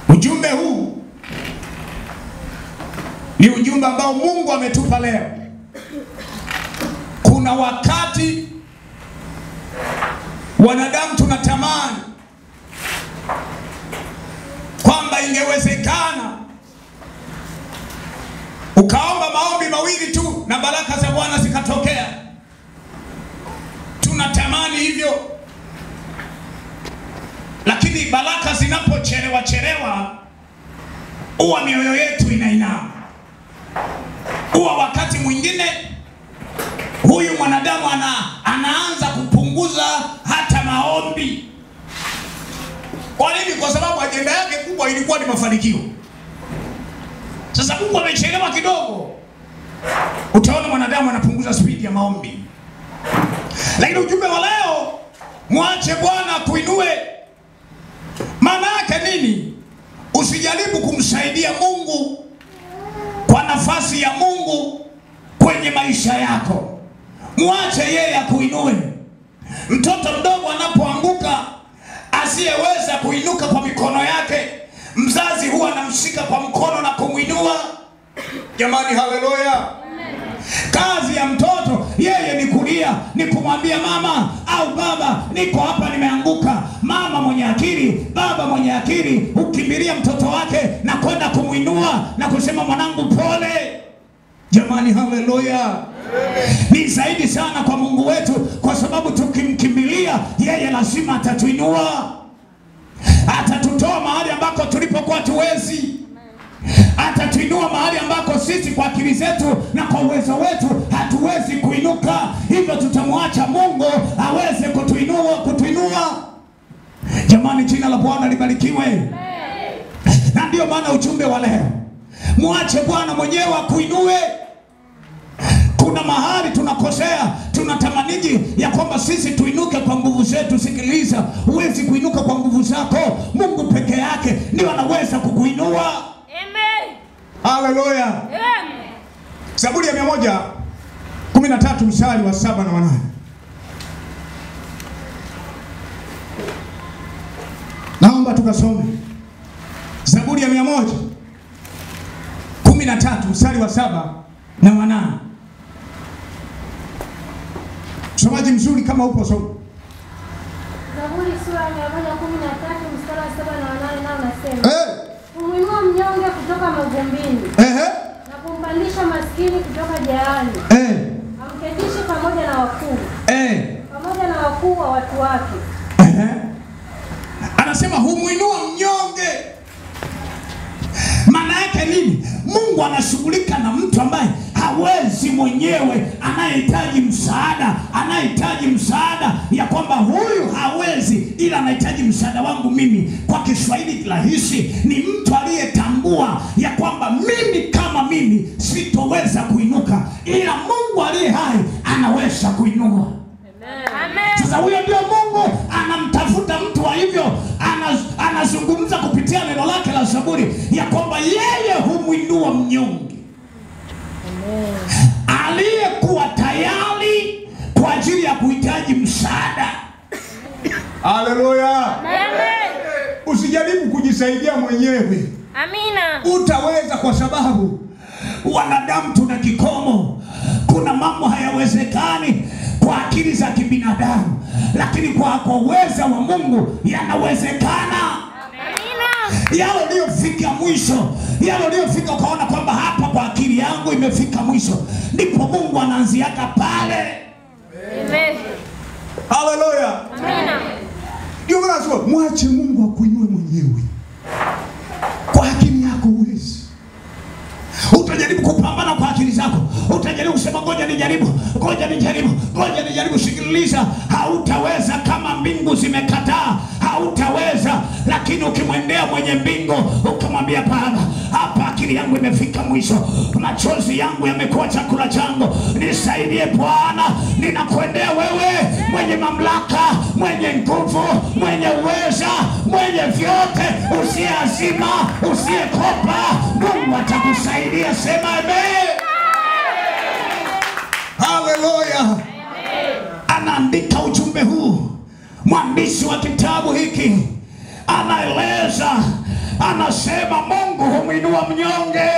Ujumbe huu ni ujumbe ambao Mungu ametupa leo. Kuna wakati wanadamu tunatamani kwamba ingewezekana ukaomba maombi mawili tu na baraka za Bwana zikatokea. Tunatamani hivyo, lakini baraka zinapochelewa huwa mioyo yetu inainama. Huwa wakati mwingine huyu mwanadamu anaanza kupunguza hata maombi. Kwa nini? Kwa sababu ajenda yake kubwa ilikuwa ni mafanikio. Sasa Mungu amechelewa kidogo, utaona mwanadamu anapunguza spidi ya maombi. Lakini ujumbe wa leo, mwache Bwana kuinue. Maana yake nini? Usijaribu kumsaidia Mungu kwa nafasi ya Mungu kwenye maisha yako. Mwache yeye akuinue. Mtoto mdogo anapoanguka asiyeweza kuinuka kwa mikono yake, mzazi huwa anamshika kwa mkono na kumuinua. Jamani, haleluya. Kazi ya mtoto yeye ni kulia, ni kumwambia mama au baba, niko hapa nimeanguka. Mama mwenye akili, baba mwenye akili ukimbilia mtoto wake na kwenda kumuinua na kusema mwanangu pole. Jamani, haleluya. Ni zaidi sana kwa Mungu wetu, kwa sababu tukimkimbilia yeye lazima atatuinua. Atatutoa mahali ambako tulipokuwa tuwezi. Atatuinua mahali ambako sisi kwa akili zetu na kwa uwezo wetu hatuwezi kuinuka. Hivyo tutamwacha Mungu aweze kutuinua. Jamani, jina la Bwana libarikiwe. Na ndio maana ujumbe wa leo, mwache Bwana mwenyewe akuinue. Kuna mahali tunakosea, tunatamaniji ya kwamba sisi tuinuke kwa nguvu zetu. Sikiliza, huwezi kuinuka kwa nguvu zako. Mungu peke yake ndio anaweza kukuinua. Amen. Haleluya. Amen. Zaburi ya 113 mstari wa 7 na 8. Naomba tukasome Zaburi ya 113 mstari wa 7 na 8. Somaji mzuri kama upo soma. Zaburi sura ya 113 mstari wa 7 na 8 nao nasema. Kumuinua mnyonge kutoka mavumbini. Na kumpandisha maskini kutoka jaani. Amketishe pamoja na wakuu. Pamoja na wakuu wa watu wake. Anasema humuinua mnyonge. Maana yake nini? Mungu anashughulika na mtu ambaye hawezi mwenyewe, anahitaji msaada ya kwamba huyu hawezi ila anahitaji msaada wangu mimi. Kwa Kiswahili rahisi, ni mtu aliyetambua ya kwamba mimi kama mimi sitoweza kuinuka, ila Mungu aliye hai anaweza kuinua. Amen. Sasa huyo ndio Mungu anamtafuta mtu wa hivyo. Anazungumza kupitia neno lake la Zaburi ya kwamba yeye humuinua mnyonge. Amen. Aliyekuwa tayari kwa ajili ya kuhitaji msaada. Haleluya. Amen. Usijaribu kujisaidia mwenyewe. Amina. Utaweza, kwa sababu wanadamu tuna kikomo. Kuna mambo hayawezekani kwa akili za kibinadamu, lakini kwa uwezo wa Mungu yanawezekana. Amina. Yale uliyofika mwisho, yale uliyofika ukaona kwamba hapa kwa akili yangu imefika mwisho, ndipo Mungu anaanziaka pale. Amen. Haleluya. Amina. Ndio maana nasema mwache Mungu akuinue mwenyewe. Kwa akili yako uwezi. Utajaribu kupambana kwa akili zako. Utajaribu kusema ngoja nijaribu. Sikiliza, hautaweza kama mbingu zimekataa. Hautaweza. Lakini ukimwendea mwenye mbingu ukamwambia Baba, hapa akili yangu imefika mwisho. Machozi yangu yamekuwa chakula changu. Nisaidie Bwana. Ninakuendea wewe, mwenye mamlaka, mwenye nguvu, mwenye uweza, mwenye vyote, usiyeazima, usiyekopa. Mungu atakusaidia. Sema amen. Haleluya. Anaandika ujumbe huu, mwandishi wa kitabu hiki anaeleza Anasema Mungu humwinua mnyonge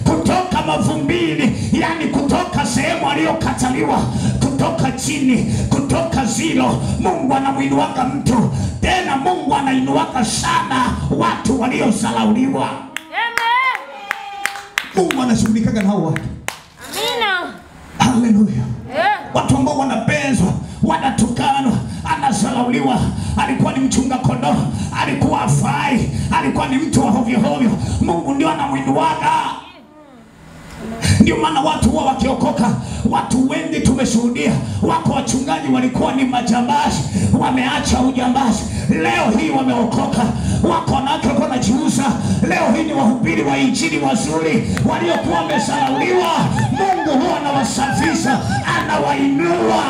kutoka mavumbini, yani kutoka sehemu aliyokataliwa, kutoka chini, kutoka zilo. Mungu anamwinuaga mtu. Tena Mungu anainuaga sana watu waliozalauliwa. Mungu anashughulikaga na hao watu. Amina. Haleluya. Watu ambao wanabezwa, wanatukanwa, anazalauliwa. Alikuwa ni mchunga kondoo, alikuwa afai, alikuwa ni mtu wa hovyo hovyo, Mungu ndio anamwinuaga. Ndio maana watu huwa wakiokoka, watu wengi tumeshuhudia, wako wachungaji walikuwa ni majambazi, wameacha ujambazi, leo hii wameokoka. Wako wanawake walikuwa wanajiuza, leo hii ni wahubiri wa injili wazuri. Waliokuwa wamesahauliwa, Mungu huwa anawasafisha, anawainua.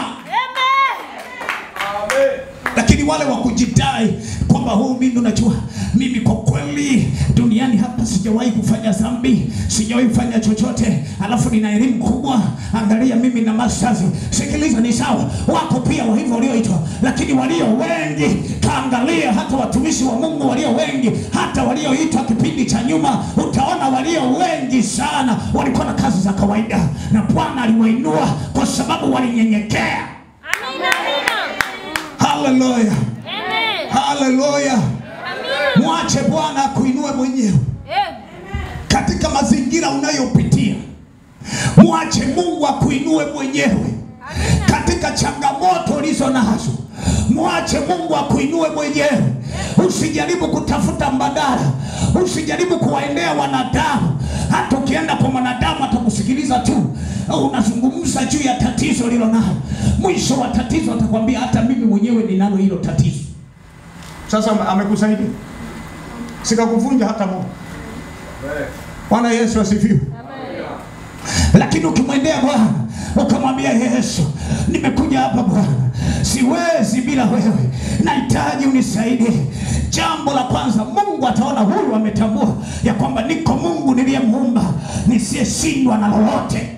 Lakini wale wa kujidai kwamba mimi unajua, mimi kwa kweli duniani hapa sijawahi kufanya dhambi, sijawahi kufanya chochote, alafu nina elimu kubwa, angalia mimi na masters. Sikiliza, ni sawa, wako pia wa hivyo walioitwa, lakini walio wengi, kaangalia hata watumishi wa Mungu walio wengi, hata walioitwa kipindi cha nyuma, utaona walio wengi sana walikuwa na kazi za kawaida, na Bwana aliwainua kwa sababu walinyenyekea. Amina. Haleluya. Amen. Haleluya. Amina. Mwache Bwana akuinue mwenyewe. Katika mazingira unayopitia, mwache Mungu akuinue mwenyewe. Katika changamoto ulizo nazo, mwache Mungu akuinue mwenyewe. Usijaribu kutafuta mbadala, usijaribu kuwaendea wanadamu. Hata ukienda kwa mwanadamu atakusikiliza tu, unazungumza juu ya tatizo lilo nalo, mwisho wa tatizo atakwambia hata mimi mwenyewe ninalo hilo tatizo. Sasa amekusaidia, sikakuvunja hata moyo. Bwana Yesu asifiwe. Lakini ukimwendea Bwana ukamwambia Yesu, nimekuja hapa Bwana, siwezi bila wewe, nahitaji unisaidie. Jambo la kwanza, Mungu ataona huyu ametambua ya kwamba niko Mungu niliyemuumba, nisiyeshindwa na lolote.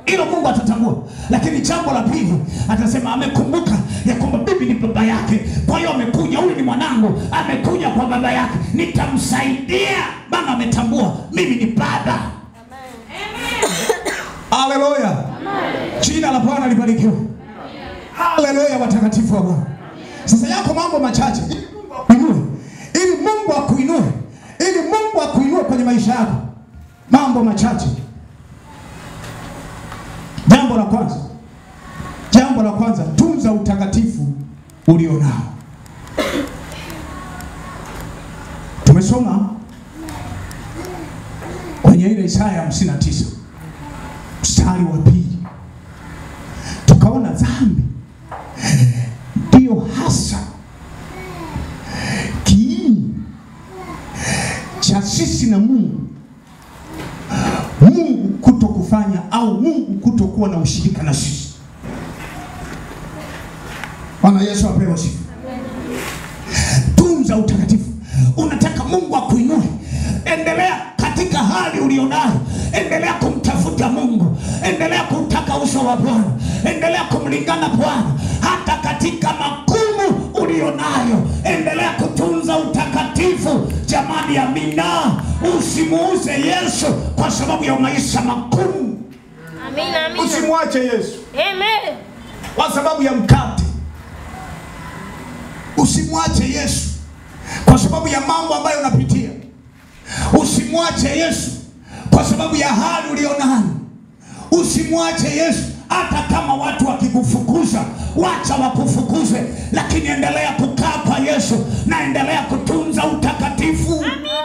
Hilo Mungu atatambua. Lakini jambo la pili, atasema amekumbuka ya kwamba bibi ni baba yake, kwa hiyo amekuja, huyu ni mwanangu, amekuja kwa baba yake, nitamsaidia. Baba ametambua mimi ni baba. Haleluya. Jina la Bwana libarikiwe. Haleluya, watakatifu wa Bwana. Sasa yako mambo machache ili Mungu akuinue, ili Mungu akuinue kwenye maisha yako. Mambo machache. Jambo la kwanza, tunza utakatifu ulionao. Tumesoma kwenye ile Isaya 59 mstari wa 2, tukaona dhambi ndio hasa kiini cha sisi na Mungu kutokufanya au Mungu kutokuwa na ushirika na sisi. Bwana Yesu apewe sifa. Tunza utakatifu. Unataka Mungu akuinue, endelea katika hali ulionayo, endelea kumtafuta Mungu, endelea kutaka uso wa Bwana, endelea kumlingana Bwana hata katika magumu ulionayo, endelea kutunza utakatifu. Jamani, amina. Usimuuze Yesu kwa sababu ya maisha magumu. Amina. Usimwache Yesu Amen kwa sababu ya mkate. Usimwache Yesu kwa sababu ya mambo ambayo unapitia. Usimwache Yesu kwa sababu ya hali ulionayo. Usimwache Yesu hata kama watu wakikufukuza, wacha wakufukuze, lakini endelea kukaa kwa Yesu na endelea kutunza utakatifu. Amina.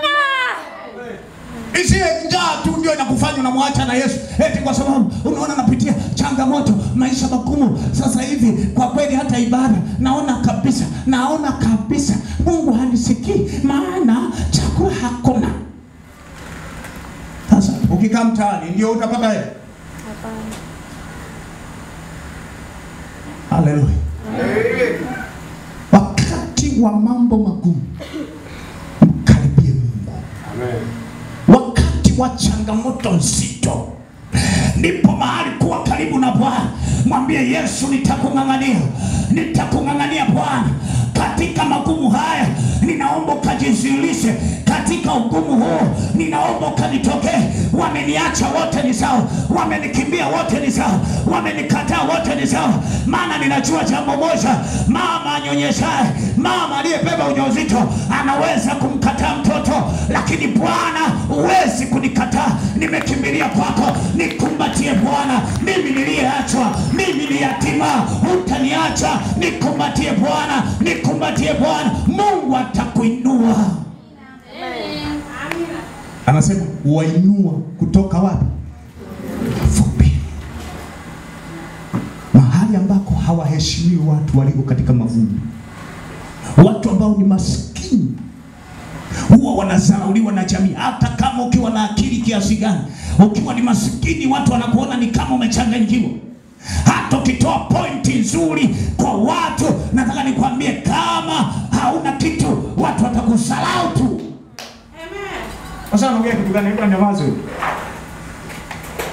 Isiye njaa tu ndio inakufanya unamwacha na Yesu, eti kwa sababu unaona napitia changamoto, maisha magumu sasa hivi, kwa kweli hata ibada naona kabisa Mungu hanisikii, maana chakula hakuna. Sasa ukikaa mtaani ndio utapata hela? Haleluya. Wakati wa mambo magumu, mkaribie Mungu. Amen. Wakati wa changamoto nzito, ndipo mahali kuwa karibu na Bwana. Mwambie Yesu, nitakung'ang'ania Bwana katika magumu haya. Ninaomba ukajizilishe katika katika ugumu huu ninaomba ukanitokee. Wameniacha wote ni sawa, wamenikimbia wote ni sawa, wamenikataa wote ni sawa. Maana ninajua jambo moja, mama anyonyeshaye, mama aliyebeba ujauzito anaweza kumkataa mtoto, lakini Bwana huwezi kunikataa. Nimekimbilia kwako, nikumbatie Bwana. Mimi niliyeachwa, mimi ni yatima, hutaniacha. Nikumbatie Bwana, nikumbatie Bwana. Mungu atakuinua. Anasema wainua kutoka wapi? Fupi. Mahali ambako hawaheshimiwi watu walio katika mavumbi. Watu ambao ni maskini huwa wanazarauliwa na jamii. Hata kama ukiwa na akili kiasi gani, ukiwa ni maskini watu wanakuona ni kama umechanganyikiwa. Hata ukitoa pointi nzuri kwa watu, nataka nikwambie kama hauna kitu watu watakusalau tu. Amen. Sasa naongea kitu gani? Hebu nyamaza.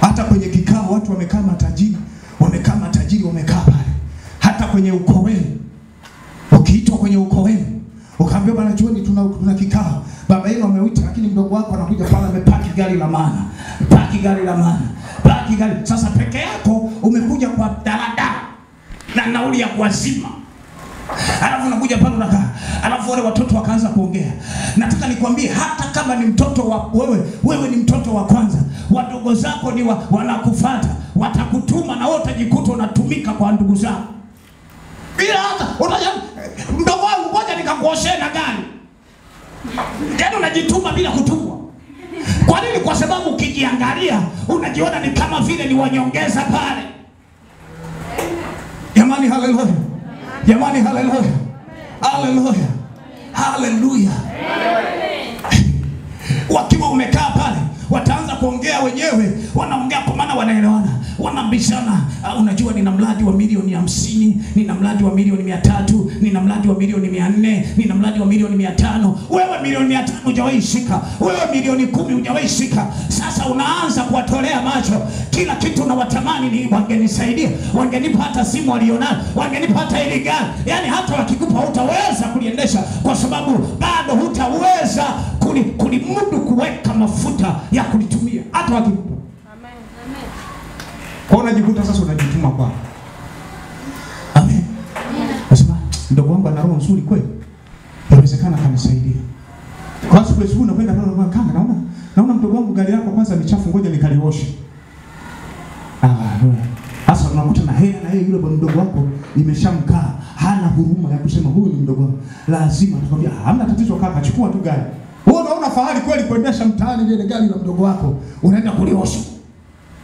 Hata kwenye kikao watu wamekaa matajiri, wamekaa pale. Hata kwenye ukoo wenu, ukiitwa kwenye ukoo wenu, ukaambia bwana John tuna kikao, baba yenu ameuita, lakini mdogo wako anakuja pale amepaki gari la maana. Sasa peke yako umekuja kwa daladala na nauli ya kuazima. Alafu unakuja pale unakaa. Alafu wale watoto wakaanza kuongea. Nataka nikwambie hata kama ni mtoto wa wewe ni mtoto wa kwanza, wadogo zako ni wanakufuata, watakutuma na wote utajikuta unatumika kwa ndugu zako. Bila hata mdogo wangu ngoja nikakuoshee na gari. Yaani unajituma bila kutumwa. Kwa nini? Kwa sababu ukijiangalia unajiona ni kama vile ni wanyongeza pale. Jamani haleluya. Jamani haleluya. Haleluya. Haleluya. Wakiwa umekaa pale wataanza kuongea wenyewe, wanaongea kwa maana wanaelewana, wanambishana. Unajua nina mradi wa milioni 50, nina mradi wa milioni 300, nina mradi wa milioni 400, nina mradi wa milioni 500. Wewe milioni 500 hujawahi shika, wewe milioni 10 hujawahi shika. Sasa unaanza kuwatolea macho kila kitu na watamani ni wangenisaidia, wangenipa hata simu walionayo, wangenipa hata ile gari. Yaani hata wakikupa hutaweza kuliendesha kwa sababu bado hutaweza kulimudu kuweka mafuta ya kulitumia hata wakikupa. Amen. Amen. Kwa unajikuta sasa unajituma kwa. Amen. Nasema ndugu wangu ana roho nzuri kweli. Inawezekana kanisaidia. Kwa sababu wewe unakwenda pale unaona kanga naona mdogo wangu gari yako kwanza ni chafu, ngoja nikalioshe. Sasa unakuta na yeye yule mdogo wako imeshamkaa, hana huruma ya kusema huyu ni mdogo wangu. Lazima atakwambia hamna tatizo kaka, chukua tu gari. Wewe unaona fahari kweli kuendesha mtaani ile gari la mdogo wako, unaenda kuliosha.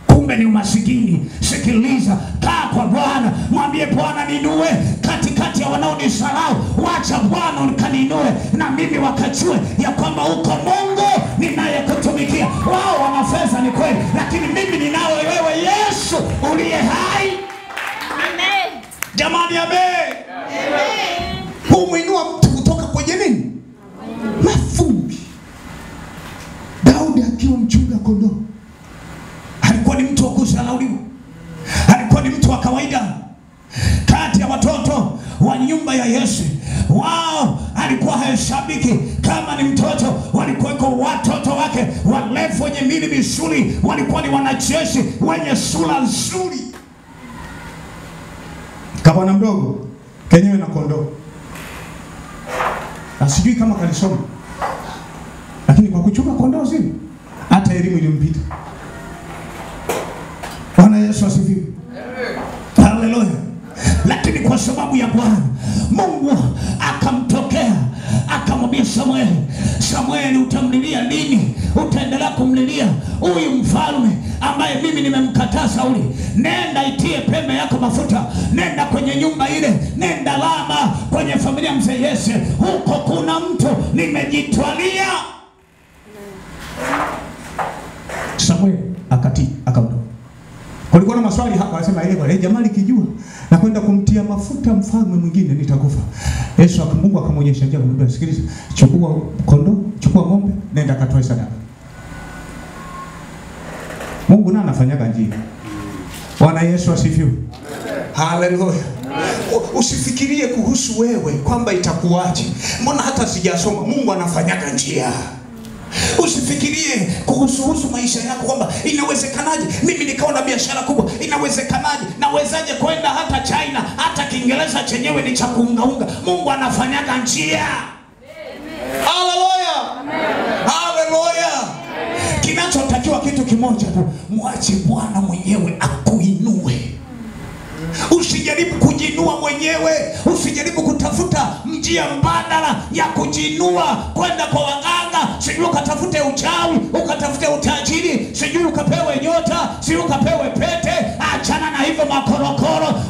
Kumbe ni umasikini. Sikiliza, kaa kwa Bwana, mwambie Bwana ninue katikati ya wanaonisalau. Wacha Bwana kaniinue na mimi wakajue ya kwamba uko Mungu ninayekutumikia. Wao wana fedha ni kweli, lakini mimi ninawe wewe Yesu uliye hai. Amen. Jamani amen. Amen. Humuinua mtu kutoka kwenye nini? Mavumbi. Daudi akiwa mchunga kondoo alikuwa ni mtu wa kusalauliwa. Alikuwa ni mtu wa kawaida kati ya watoto wa nyumba ya Yese. Wao alikuwa hesabiki kama ni mtoto. Walikuwa watoto wake walefu wenye mili misuli, walikuwa ni wanajeshi wenye sura nzuri. Kabwana mdogo kenyewe na kondoo. Na sijui kama kalisoma, lakini kwa kuchunga kondoo zile hata elimu ilimpita. Bwana Yesu asifiwe. Haleluya. Lakini kwa sababu ya Bwana Mungu akamtokea akamwambia Samueli, utamlilia lini? Utaendelea kumlilia huyu mfalme ambaye mimi nimemkataa Sauli. Nenda itie pembe yako mafuta, nenda kwenye nyumba ile, nenda Rama kwenye familia mzee Yese, huko kuna mtu nimejitwalia. Samueli akatii akamtoa. Kulikuwa na maswali hapa, anasema ile jamaa likijua na kwenda kumtia mafuta mfalme mwingine nitakufa. Yesu Mungu akamwonyesha njia, akamwambia sikiliza, chukua kondoo, chukua ng'ombe, nenda katoe sadaka. Mungu naye anafanyaga njia. Bwana Yesu asifiwe. Haleluya. Usifikirie kuhusu wewe kwamba itakuaje. Mbona hata sijasoma, Mungu anafanyaga njia. Usifikirie kuhusu maisha yako kwamba inawezekanaje mimi nikawa na biashara kubwa, inawezekanaje, nawezaje kwenda hata China, hata Kiingereza chenyewe ni cha kuungaunga. Mungu anafanyaga njia. Haleluya. Haleluya. Kinachotakiwa kitu kimoja tu, mwache Bwana mwenyewe akuinue. Usijaribu kujinua mwenyewe, usijaribu kutafuta njia mbadala ya kujinua, kwenda kwa waganga, sijui ukatafute uchawi, ukatafute utajiri, sijui ukapewe nyota, sijui ukapewe pete. Achana na hivyo makorokoro.